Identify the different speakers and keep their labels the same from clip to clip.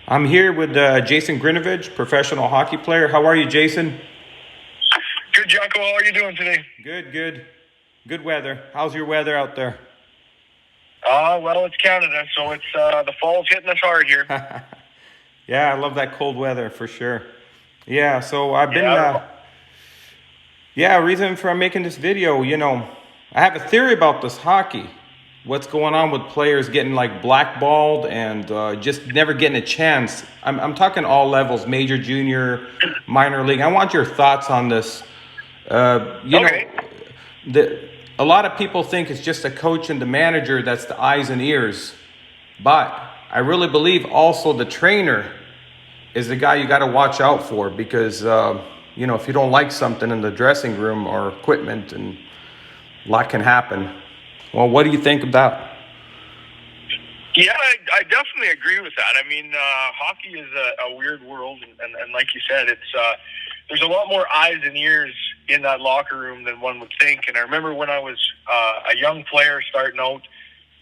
Speaker 1: I'm here with Jason Grinovich, professional hockey player. How are you, Jason?
Speaker 2: Good, Jocko. How are you doing today?
Speaker 1: Good, good. Good weather. How's your weather out there?
Speaker 2: Well, it's Canada, so it's the fall's hitting us hard here.
Speaker 1: Yeah, I love that cold weather for sure. Yeah, so I've been,
Speaker 2: Yeah.
Speaker 1: reason for making this video, I have a theory about this hockey. What's going on with players getting like blackballed and just never getting a chance. I'm talking all levels, major, junior, minor league. I want your thoughts on this. Uh, you know,
Speaker 2: Okay.
Speaker 1: a lot of people think it's just a coach and the manager that's the eyes and ears, but I really believe also the trainer is the guy you got to watch out for because if you don't like something in the dressing room or equipment, and a lot can happen. Well, what do you think of that?
Speaker 2: Yeah, I definitely agree with that. I mean, hockey is a weird world, and like you said, it's there's a lot more eyes and ears in that locker room than one would think. And I remember when I was a young player starting out,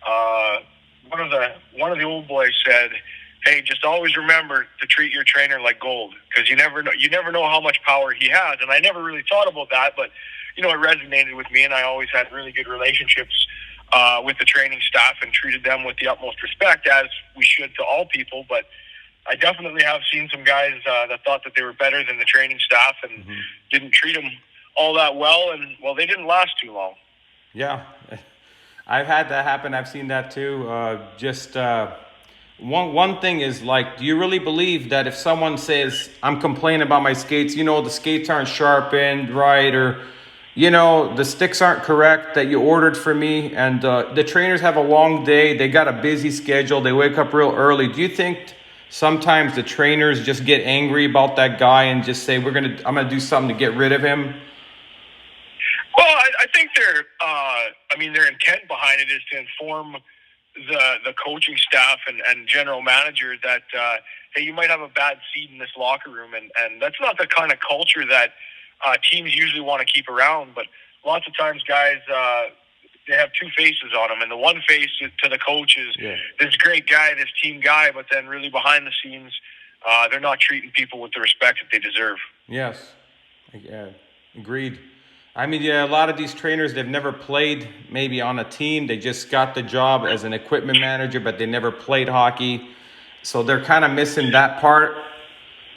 Speaker 2: uh, one of the old boys said, "Hey, just always remember to treat your trainer like gold, because you never know how much power he has." And I never really thought about that, but it resonated with me, and I always had really good relationships with the training staff and treated them with the utmost respect, as we should to all people. But I definitely have seen some guys that thought that they were better than the training staff and didn't treat them all that well, and well, they didn't last too long.
Speaker 1: Yeah, I've had that happen. I've seen that too. Just one thing is like, do you really believe that if someone says, "I'm complaining about my skates," the skates aren't sharpened right, or the sticks aren't correct that you ordered for me, and the trainers have a long day, they got a busy schedule, they wake up real early. Do you think sometimes the trainers just get angry about that guy and just say, I'm gonna do something to get rid of him"?
Speaker 2: Well, I think their intent behind it is to inform the coaching staff and general manager that hey, you might have a bad seed in this locker room, and that's not the kind of culture that teams usually want to keep around. But lots of times, guys, they have two faces on them, and the one face to the coach is
Speaker 1: Yeah.
Speaker 2: this great guy, this team guy, but then really behind the scenes, they're not treating people with the respect that they deserve.
Speaker 1: Yes. Yeah, agreed. I mean, yeah, a lot of these trainers, they've never played maybe on a team. They just got the job as an equipment manager, but they never played hockey. So they're kind of missing that part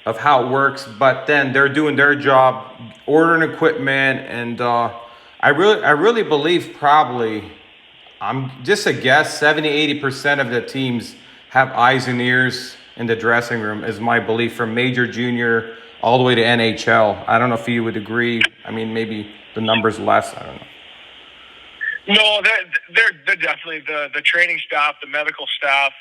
Speaker 1: of how it works. But then they're doing their job, ordering equipment, and I really believe probably, I'm just a guess, 70-80% of the teams have eyes and ears in the dressing room, is my belief, from major, junior, all the way to NHL. I don't know if you would agree. I mean, maybe the number's less. I don't know.
Speaker 2: No, they're definitely the training staff, the medical staff,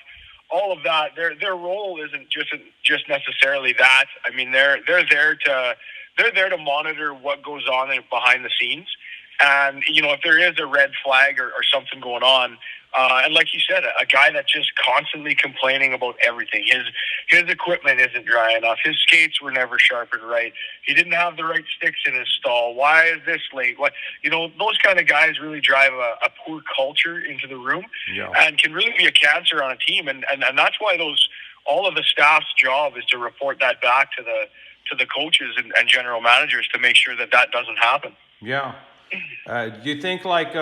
Speaker 2: all of that. Their role isn't just necessarily that. I mean, they're there to monitor what goes on behind the scenes, and if there is a red flag or something going on. And like you said, a guy that's just constantly complaining about everything. His equipment isn't dry enough. His skates were never sharpened right. He didn't have the right sticks in his stall. Why is this late? What those kind of guys really drive a poor culture into the room,
Speaker 1: Yeah.
Speaker 2: and can really be a cancer on a team. And that's why all of the staff's job is to report that back to the coaches and general managers to make sure that that doesn't happen.
Speaker 1: Yeah. Do you think like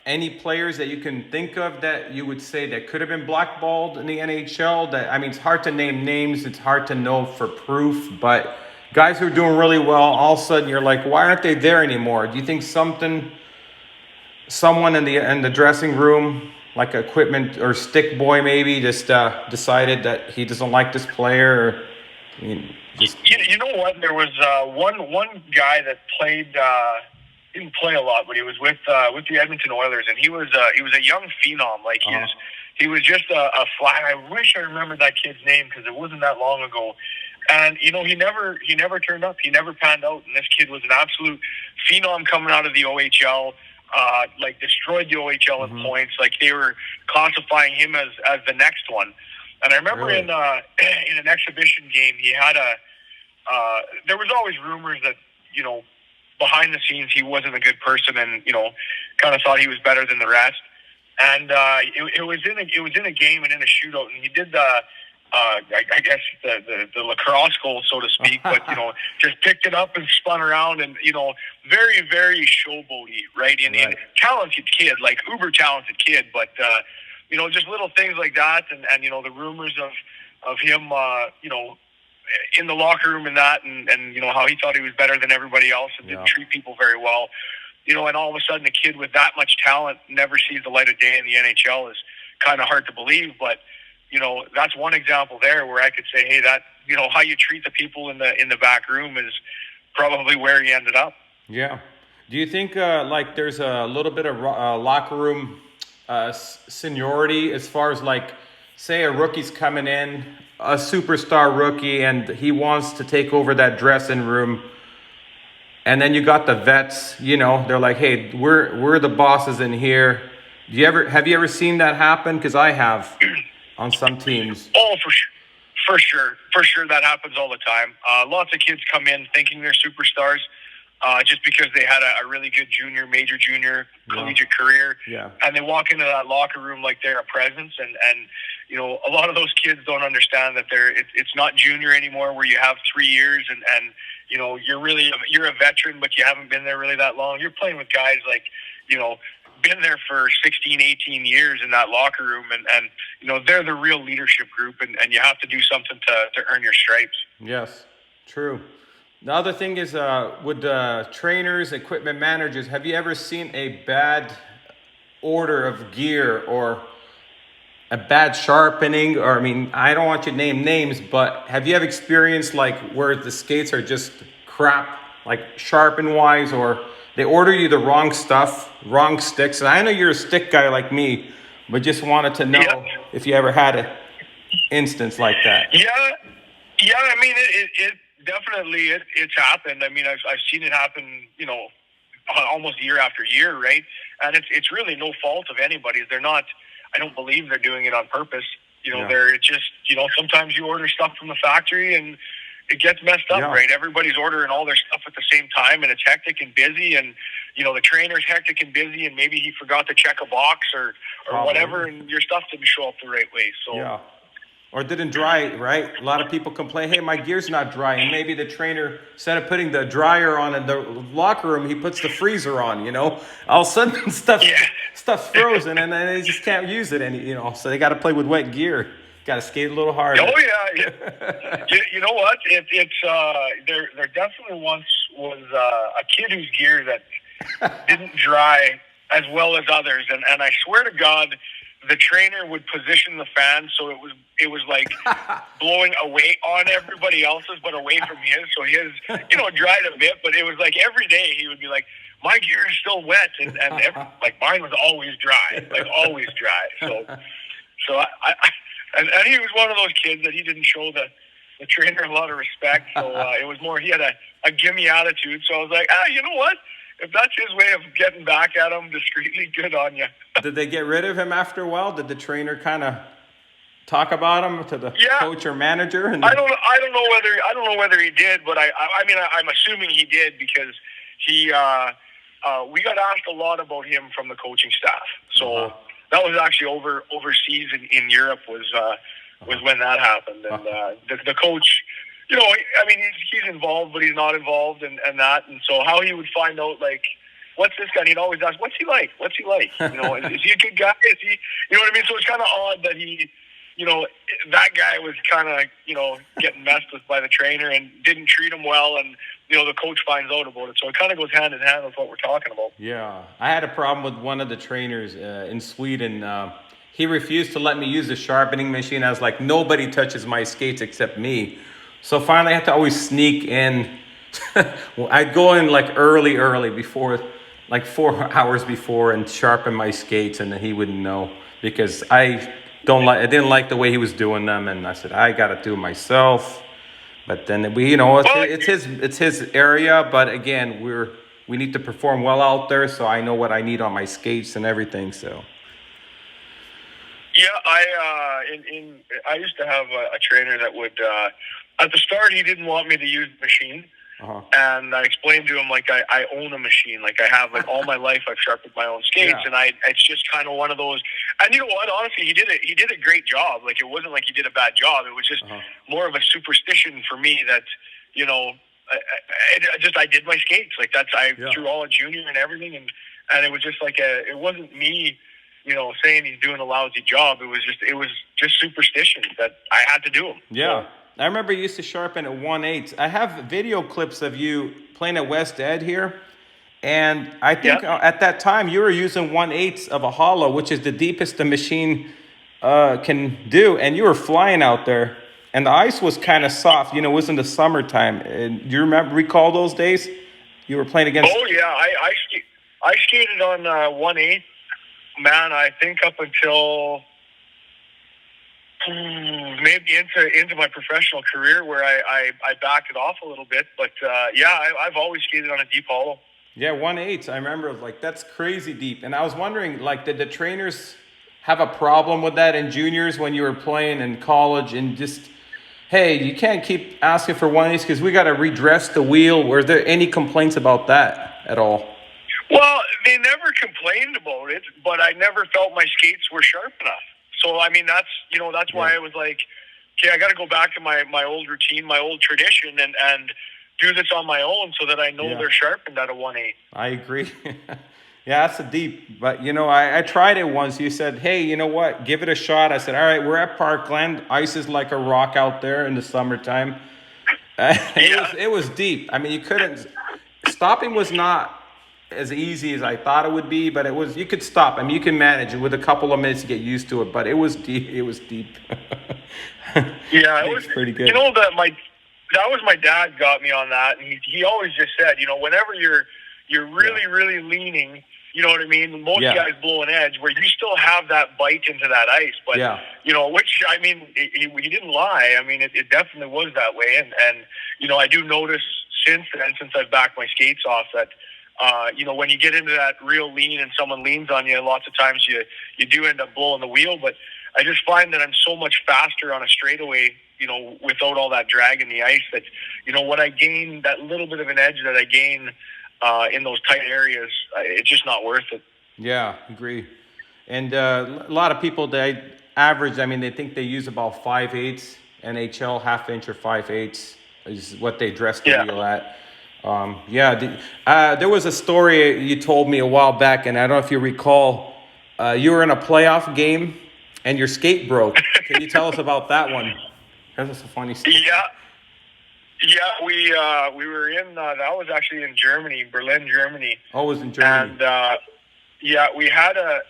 Speaker 1: any players that you can think of that you would say that could have been blackballed in the NHL? That, I mean, it's hard to name names. It's hard to know for proof. But guys who are doing really well, all of a sudden you're like, why aren't they there anymore? Do you think someone in the dressing room, like equipment or stick boy, maybe just decided that he doesn't like this player? Or, I mean, just
Speaker 2: You know what? There was one guy that played. Didn't play a lot, but he was with the Edmonton Oilers, and he was a young phenom. Like he was just a flag. I wish I remembered that kid's name because it wasn't that long ago. And he never turned up. He never panned out. And this kid was an absolute phenom coming out of the OHL. Like destroyed the OHL in points. Like they were classifying him as the next one. And I remember
Speaker 1: really.
Speaker 2: in an exhibition game, he had there was always rumors that behind the scenes he wasn't a good person, and kind of thought he was better than the rest. And it was in a game and in a shootout, and he did I guess the lacrosse goal, so to speak, but just picked it up and spun around, and very very showboaty, right? In talented kid, like uber talented kid, but just little things like that, and the rumors of him, in the locker room and that, and how he thought he was better than everybody else and didn't treat people very well. And all of a sudden a kid with that much talent never sees the light of day in the NHL is kind of hard to believe. But, that's one example there where I could say, hey, that, how you treat the people in the back room is probably where he ended up.
Speaker 1: Yeah. Do you think like there's a little bit of locker room seniority as far as like, say a rookie's coming in, a superstar rookie, and he wants to take over that dressing room? And then you got the vets, they're like, hey, we're the bosses in here. Have you ever seen that happen? Because I have on some teams.
Speaker 2: Oh, for sure, that happens all the time. Lots of kids come in thinking they're superstars, just because they had a really good major junior, collegiate career, and they walk into that locker room like they're a presence, and a lot of those kids don't understand that it's not junior anymore, where you have 3 years and you're a veteran, but you haven't been there really that long. You're playing with guys like, been there for 16, 18 years in that locker room, and they're the real leadership group, and you have to do something to earn your stripes.
Speaker 1: Yes, true. The other thing is with trainers, equipment managers, have you ever seen a bad order of gear or a bad sharpening? Or, I mean, I don't want you to name names, but have you ever experienced like where the skates are just crap, like sharpen wise, or they order you the wrong stuff, wrong sticks? And I know you're a stick guy like me, but just wanted to know if you ever had an instance like that.
Speaker 2: Yeah. I mean, it definitely it's happened. I mean, I've seen it happen, almost year after year, right? And it's really no fault of anybody's. They're not. I don't believe they're doing it on purpose. They're just, sometimes you order stuff from the factory and it gets messed up, right? Everybody's ordering all their stuff at the same time, and it's hectic and busy, and the trainer's hectic and busy, and maybe he forgot to check a box or whatever, and your stuff didn't show up the right way. So
Speaker 1: or didn't dry, right? A lot of people complain, hey, my gear's not dry. And maybe the trainer, instead of putting the dryer on in the locker room, he puts the freezer on, All of a sudden stuff's frozen, and then they just can't use it so they got to play with wet gear. Got to skate a little harder.
Speaker 2: Oh, yeah. You know what? There definitely once was a kid whose gear that didn't dry as well as others. And I swear to God, the trainer would position the fan so it was like blowing away on everybody else's, but away from his. So his, dried a bit, but it was like every day he would be like, my gear is still wet, and like mine was always dry, like always dry. So and he was one of those kids that he didn't show the trainer a lot of respect. So it was more, he had a gimme attitude. So I was like, you know what? If that's his way of getting back at him discreetly, good on you.
Speaker 1: Did they get rid of him after a while? Did the trainer kind of talk about him to the coach or manager?
Speaker 2: I don't know whether he did, but I'm assuming he did, because he we got asked a lot about him from the coaching staff. So that was actually overseas in Europe was when that happened, and the coach. He's involved, but he's not involved, and that. And so how he would find out, like, what's this guy? And he'd always ask, what's he like? Is he a good guy? Is he, you know what I mean? So it's kind of odd that he, that guy was kind of, getting messed with by the trainer and didn't treat him well. And, the coach finds out about it. So it kind of goes hand in hand with what we're talking about.
Speaker 1: Yeah. I had a problem with one of the trainers in Sweden. He refused to let me use the sharpening machine. I was like, nobody touches my skates except me. So finally, I had to always sneak in. I'd go in like early before, like 4 hours before, and sharpen my skates, and then he wouldn't know, because I didn't like the way he was doing them, and I said I got to do it myself. But then it's his area. But again, we need to perform well out there, so I know what I need on my skates and everything. So.
Speaker 2: Yeah, I used to have a trainer that would. At the start, he didn't want me to use the machine, And I explained to him, like, I own a machine. Like, I have, like, all my life I've sharpened my own skates. And it's just kind of one of those. And you know what? Honestly, he did a great job. Like, it wasn't like he did a bad job. It was just more of a superstition for me that, you know, I did my skates. Like, through all of junior and everything. And it was just like it wasn't me, you know, saying he's doing a lousy job. It was just superstition that I had to do them.
Speaker 1: Yeah.
Speaker 2: So,
Speaker 1: I remember you used to sharpen at 1/8. I have video clips of you playing at West Ed here. And I think at that time you were using 1/8 of a hollow, which is the deepest the machine can do. And you were flying out there. And the ice was kind of soft. You know, it was in the summertime. And do you recall those days? You were playing against...
Speaker 2: Oh, yeah. I skated on 1/8. Man, I think up until... maybe into my professional career where I backed it off a little bit. But, I've always skated on a deep hollow.
Speaker 1: Yeah, 1/8. I remember, like, that's crazy deep. And I was wondering, like, did the trainers have a problem with that in juniors when you were playing in college? And just, hey, you can't keep asking for 1/8 because we got to redress the wheel. Were there any complaints about that at all?
Speaker 2: Well, they never complained about it, but I never felt my skates were sharp enough. So, I mean, that's why I was like, okay, I got to go back to my old routine, my old tradition, and do this on my own so that I know they're sharpened at a 1/8.
Speaker 1: I agree. Yeah, that's a deep. But, you know, I tried it once. You said, hey, you know what? Give it a shot. I said, all right, we're at Parkland. Ice is like a rock out there in the summertime. It was deep. I mean, you couldn't... Stopping was not as easy as I thought it would be, but you could stop. I mean, you can manage it with a couple of minutes to get used to it, but it was deep. It was deep.
Speaker 2: Yeah, it was
Speaker 1: pretty good.
Speaker 2: You know, that was my dad got me on that, and he always just said, you know, whenever you're really, really leaning, you know what I mean? Most guys blow an edge where you still have that bite into that ice, but, you know, which, I mean, he didn't lie. I mean, it definitely was that way, and you know, I do notice since then, since I've backed my skates off, that you know, when you get into that real lean and someone leans on you, lots of times you do end up blowing the wheel. But I just find that I'm so much faster on a straightaway, you know, without all that drag in the ice, that, you know, what I gain, that little bit of an edge that I gain in those tight areas, it's just not worth it.
Speaker 1: Yeah, agree. And a lot of people, they average, I mean, they think they use about 5/8 NHL, 1/2 inch or 5/8 is what they dress the wheel at. There was a story you told me a while back, and I don't know if you recall. You were in a playoff game, and your skate broke. Can you tell us about that one? That's a funny story.
Speaker 2: Yeah. We were in. That was actually in Germany, Berlin, Germany.
Speaker 1: Oh, it was in Germany.
Speaker 2: And we had a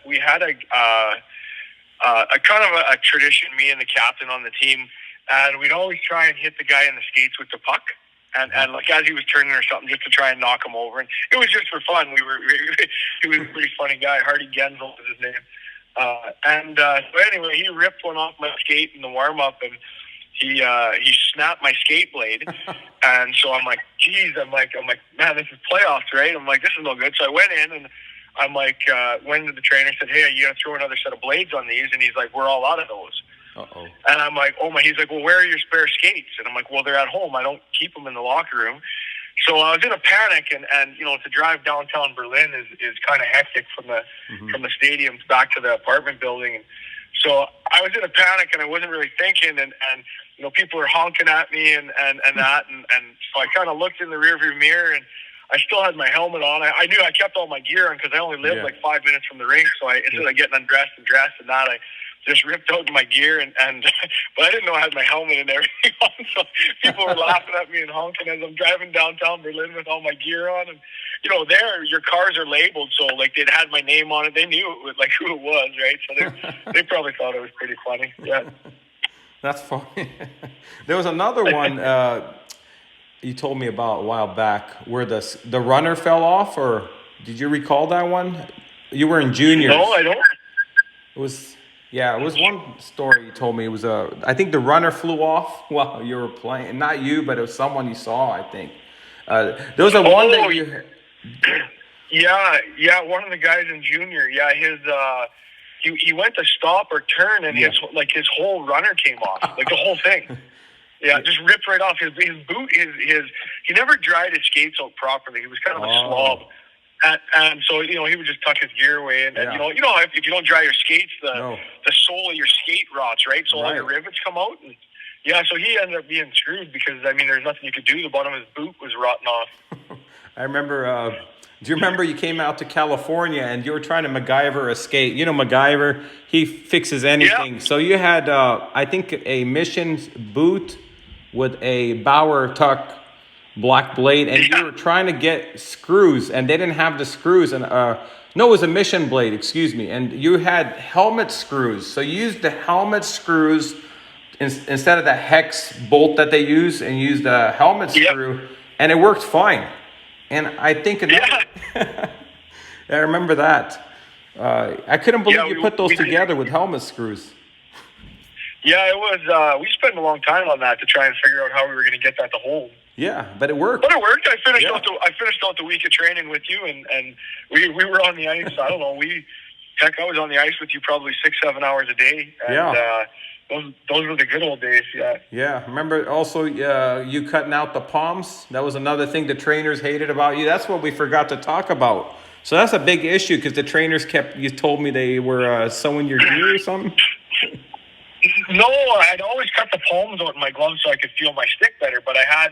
Speaker 2: kind of a tradition. Me and the captain on the team, and we'd always try and hit the guy in the skates with the puck. And like as he was turning or something, just to try and knock him over, and it was just for fun. He was a pretty funny guy. Hardy Gensel was his name. So anyway, he ripped one off my skate in the warm up, and he snapped my skate blade. And so I'm like, geez, I'm like, man, this is playoffs, right? I'm like, this is no good. So I went in and I'm like, went to the trainer, said, hey, you gotta throw another set of blades on these, and he's like, we're all out of those.
Speaker 1: Uh-oh.
Speaker 2: And I'm like, oh my, he's like, well, where are your spare skates? And I'm like, well, they're at home. I don't keep them in the locker room. So I was in a panic, and you know, to drive downtown Berlin is kind of hectic from the stadium back to the apartment building. And so I was in a panic, and I wasn't really thinking, and you know, people were honking at me and that, and so I kind of looked in the rearview mirror, and I still had my helmet on. I knew I kept all my gear on because I only lived like 5 minutes from the rink. So instead of getting undressed and dressed and that, I just ripped out my gear and but I didn't know I had my helmet and everything on. So people were laughing at me and honking as I'm driving downtown Berlin with all my gear on. And you know, there your cars are labeled, so like they'd had my name on it. They knew it was, like, who it was, right? So they probably thought it was pretty funny. Yeah,
Speaker 1: that's funny. There was another one you told me about a while back where the runner fell off, or did you recall that one? You were in juniors.
Speaker 2: No, I don't.
Speaker 1: It was one story you told me. It was I think the runner flew off while you were playing. Not you, but it was someone you saw, I think. There was one that you...
Speaker 2: Yeah, one of the guys in junior. Yeah, his he went to stop or turn, and his whole runner came off, like the whole thing. Yeah, just ripped right off his boot. He never dried his skates out properly. He was kind of a slob, and so he would just tuck his gear away. And if you don't dry your skates, the sole of your skate rots, right? So all the rivets come out. And so he ended up being screwed because there's nothing you could do. The bottom of his boot was rotting off.
Speaker 1: I remember. Do you remember you came out to California and you were trying to MacGyver a skate? You know MacGyver, he fixes anything. Yeah. So you had, I think, a Mission boot with a Bauer Tuck black blade, and you were trying to get screws, and they didn't have the screws. And no, it was a Mission blade, excuse me. And you had helmet screws. So you used the helmet screws instead of the hex bolt that they use, and used the helmet screw, and it worked fine. And I think I remember that. I couldn't believe you put those together with helmet screws.
Speaker 2: Yeah, it was. We spent a long time on that to try and figure out how we were going to get that to hold.
Speaker 1: Yeah, but it worked.
Speaker 2: But it worked. I finished out the week of training with you, and we were on the ice. I don't know. I was on the ice with you probably 6-7 hours a day. And, those were the good old days, yeah.
Speaker 1: Yeah, remember also you cutting out the palms? That was another thing the trainers hated about you. That's what we forgot to talk about. So that's a big issue because the trainers you told me they were sewing your gear or something?
Speaker 2: No, I'd always cut the palms out in my gloves so I could feel my stick better. But I had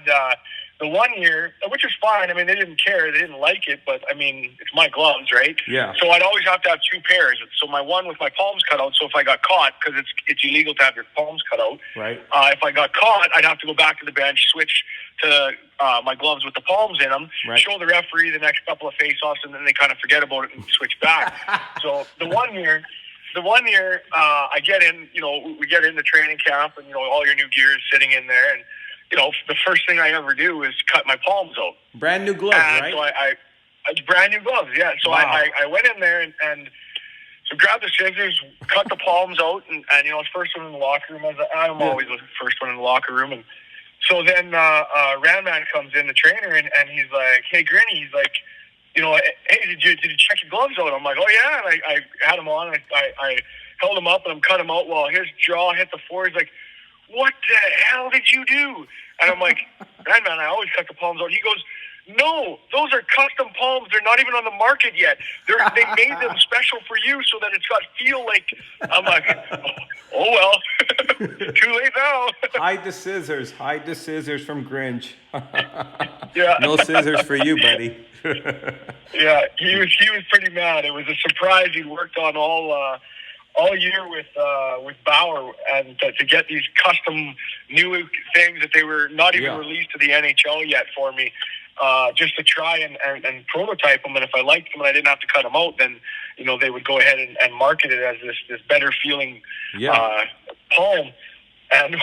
Speaker 2: the one year, which was fine. They didn't care. They didn't like it. But, it's my gloves, right?
Speaker 1: Yeah.
Speaker 2: So I'd always have to have two pairs. So my one with my palms cut out. So if I got caught, because it's illegal to have your palms cut out.
Speaker 1: Right.
Speaker 2: If I got caught, I'd have to go back to the bench, switch to my gloves with the palms in them, show the referee the next couple of face-offs, and then they kind of forget about it and switch back. So the one year, I get in, we get into training camp, and, all your new gear is sitting in there. And, the first thing I ever do is cut my palms out.
Speaker 1: Brand new gloves, right?
Speaker 2: So I brand new gloves, yeah. So wow. I went in there and so grabbed the scissors, cut the palms out, and first one in the locker room. I'm always the first one in the locker room. And so then Randman comes in, the trainer, and he's like, "Hey, Grinny," he's like, "Hey, did you check your gloves out?" I'm like, "Oh yeah." And I had them on. I held them up and I'm cut them out while his jaw hit the floor. He's like, "What the hell did you do?" And I'm like, "Man, I always cut the palms out." He goes, "No, those are custom palms. They're not even on the market yet. They made them special for you so that it's got feel like." I'm like, "Oh well, too late now."
Speaker 1: Hide the scissors from Grinch.
Speaker 2: Yeah.
Speaker 1: No scissors for you, buddy.
Speaker 2: Yeah, he was pretty mad. It was a surprise. He worked on all year with Bauer, and to get these custom new things that they were not even released to the NHL yet for me, just to try and prototype them. And if I liked them and I didn't have to cut them out, then they would go ahead and market it as this better feeling palm. And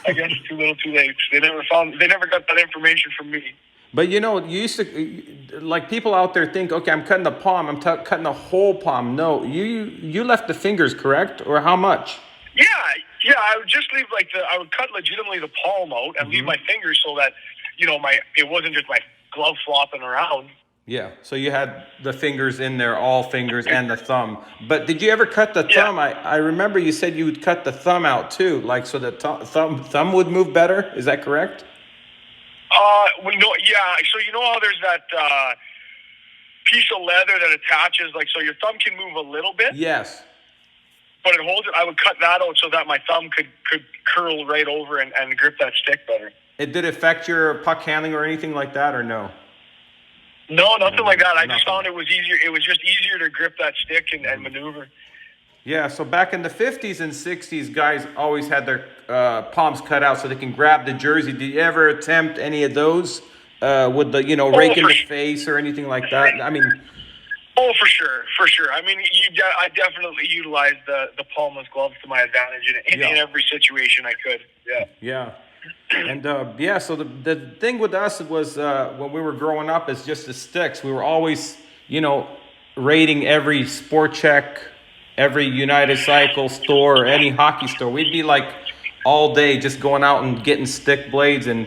Speaker 2: I guess too little, too late. They never got that information from me.
Speaker 1: But you used to, like, people out there think, okay, I'm cutting the palm, I'm cutting the whole palm. No, you left the fingers, correct? Or how much?
Speaker 2: Yeah, I would just leave I would cut legitimately the palm out and leave my fingers so that it wasn't just my glove flopping around.
Speaker 1: Yeah, so you had the fingers in there, all fingers, and the thumb. But did you ever cut the thumb? I remember you said you would cut the thumb out too, like so the thumb would move better. Is that correct?
Speaker 2: No, yeah. So how there's that piece of leather that attaches, so your thumb can move a little bit.
Speaker 1: Yes.
Speaker 2: But it holds it. I would cut that out so that my thumb could curl right over and grip that stick better.
Speaker 1: Did it affect your puck handling or anything like that, or no?
Speaker 2: No, nothing like that. I just found it was easier. It was just easier to grip that stick and maneuver.
Speaker 1: Yeah, so back in the 50s and 60s, guys always had their palms cut out so they can grab the jersey. Did you ever attempt any of those with the, rake in the face or anything like that?
Speaker 2: Oh, for sure. I definitely utilized the palmless gloves to my advantage in every situation I could. Yeah.
Speaker 1: Yeah. And, so the thing with us was when we were growing up is just the sticks. We were always, raiding every Sport Check, every United Cycle store, or any hockey store. We'd be all day just going out and getting stick blades and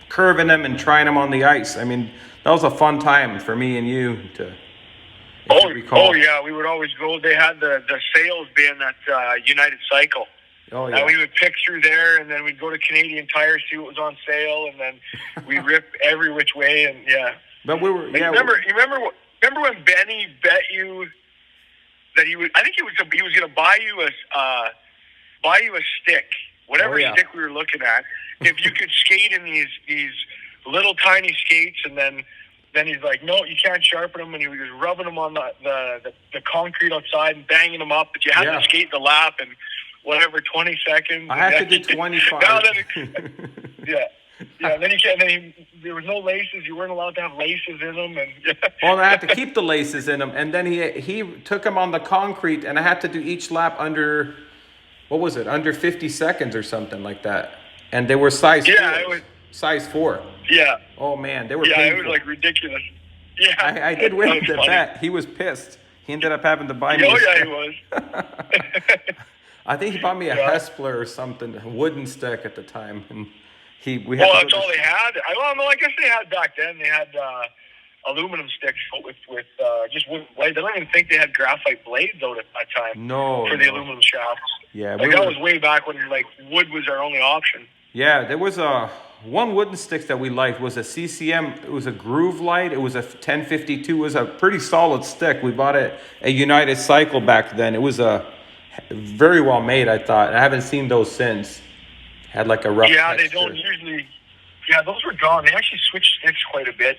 Speaker 1: curving them and trying them on the ice. That was a fun time for me and you to recall.
Speaker 2: Oh yeah, we would always go. They had the sales bin at United Cycle.
Speaker 1: Oh
Speaker 2: And
Speaker 1: yeah.
Speaker 2: we would pick through there, and then we'd go to Canadian Tire, see what was on sale, and then we rip every which way. And yeah,
Speaker 1: But we were,
Speaker 2: Like,
Speaker 1: yeah.
Speaker 2: remember when Benny bet you that he was? I think he was going to buy you a stick, whatever
Speaker 1: Oh, yeah.
Speaker 2: stick we were looking at. If you could skate in these little tiny skates, and then he's like, no, you can't sharpen them, and he was rubbing them on the concrete outside and banging them up. But you had
Speaker 1: Yeah.
Speaker 2: to skate the lap in whatever 20 seconds.
Speaker 1: I had to do 25.
Speaker 2: Yeah. Yeah, and then you can't. There was no laces. You weren't allowed to have laces in them, and
Speaker 1: Well, I had to keep the laces in them, and then he took them on the concrete, and I had to do each lap under, what was it, under 50 seconds or something like that. And they were size 4.
Speaker 2: it was
Speaker 1: Size 4.
Speaker 2: yeah,
Speaker 1: Oh man, they were
Speaker 2: yeah.
Speaker 1: painful.
Speaker 2: It was like ridiculous. Yeah,
Speaker 1: I did
Speaker 2: that
Speaker 1: win
Speaker 2: was
Speaker 1: the
Speaker 2: funny.
Speaker 1: bet. He was pissed. He ended up having to buy me.
Speaker 2: Oh
Speaker 1: a
Speaker 2: yeah,
Speaker 1: stick.
Speaker 2: he was.
Speaker 1: I think he bought me a
Speaker 2: Yeah.
Speaker 1: Hespler or something, a wooden stick at the time, and we had
Speaker 2: Well,
Speaker 1: to
Speaker 2: that's
Speaker 1: go
Speaker 2: all they had. I guess they had back then. They had aluminum sticks with just wooden blades. I don't even think they had graphite blades out at that time
Speaker 1: No,
Speaker 2: for the
Speaker 1: no.
Speaker 2: aluminum shafts.
Speaker 1: Yeah,
Speaker 2: Like that was way back when like wood was our only option.
Speaker 1: Yeah, there was one wooden stick that we liked was a CCM. It was a Groove Light. It was a 1052. It was a pretty solid stick. We bought it at United Cycle back then. It was very well made, I thought. I haven't seen those since. Had like a rough
Speaker 2: Yeah,
Speaker 1: texture.
Speaker 2: they don't usually. Yeah, those were gone. They actually switched sticks quite a bit.